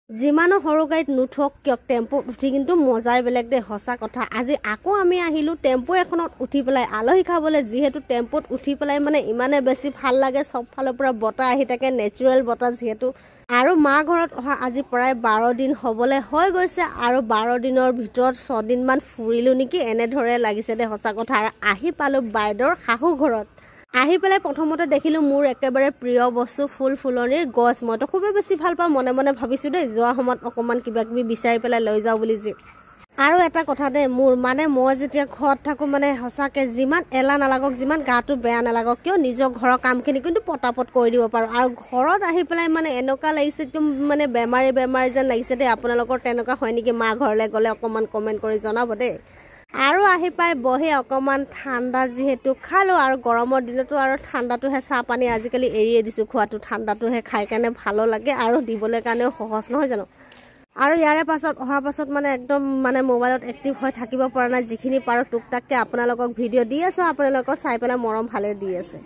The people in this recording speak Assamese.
যিমানো সৰু গাড়ীত নুঠক কিয় টেম্পোত উঠি কিন্তু মজাই বেলেগ দে সঁচা কথা আজি আকৌ আমি আহিলো টেম্পো এখনত উঠি পেলাই আলহী খাবলৈ যিহেতু টেম্পোত উঠি পেলাই মানে ইমানে বেছি ভাল লাগে সব ফালৰ পৰা বতাহ আহি থাকে নেচাৰেল বতাহ যিহেতু আৰু মা ঘৰত অহা আজি প্ৰায় 12 দিন হ'বলে হৈ গৈছে আৰু 12 দিনৰ ভিতৰত 6 দিন মান ফুৰিলো নেকি এনে ধৰে লাগিছে দে সঁচা কথা আৰু আহি পালো বাইদৰ শাহু ঘৰত আহি পেলাই প্ৰথমতে দেখিলো মোৰ একেবাৰে প্ৰিয় বস্তু ফুলনিৰ গছ মই তো খুবেই বেছি ভাল পাওঁ মনে মনে ভাবিছো দে যোৱা সময়ত অকমান কিবা কিবি বিচাৰি পেলাই লৈ যাও বুলি যে আৰু এটা কথা দে মোৰ মানে মই যেতিয়া ঘৰত থাকো মানে হসাকে যিমান এলা নালাগক যিমান গাটো বেয়া নালাগক কিয় নিজৰ ঘৰৰ কামখিনি কিন্তু পটাপট কৰি দিব পাৰো আৰু ঘৰত আহি পেলাই মানে এনেকা লাগিছে মানে বেমাৰী যেন লাগিছে দে আপোনালোকৰ তেনেকা হয় নেকি মা ঘৰলে গলে অকমান কমেন্ট কৰি জনাব দে আৰু আহি পাই বহে অকমান ঠাণ্ডা যেহেতু খালো আৰু গৰমৰ দিনতো আৰু ঠাণ্ডাটোহে চাহ পানী আজিকালি এৰিয়ে দিছো খোৱাটো ঠাণ্ডাটোহে খাই কাৰণে ভালো লাগে আৰু দিবলৈ কাৰণেও সহজ নহয় জানো আৰু ইয়াৰে পাছত অহা পাছত মানে একদম মানে মোবাইলত এক্টিভ হৈ থাকিব পৰা নাই যিখিনি পাৰো টুকটাককে আপোনালোকক ভিডিঅ' দি আছো আপোনালোকক চাই পেলাই মৰম ভালে দি আছে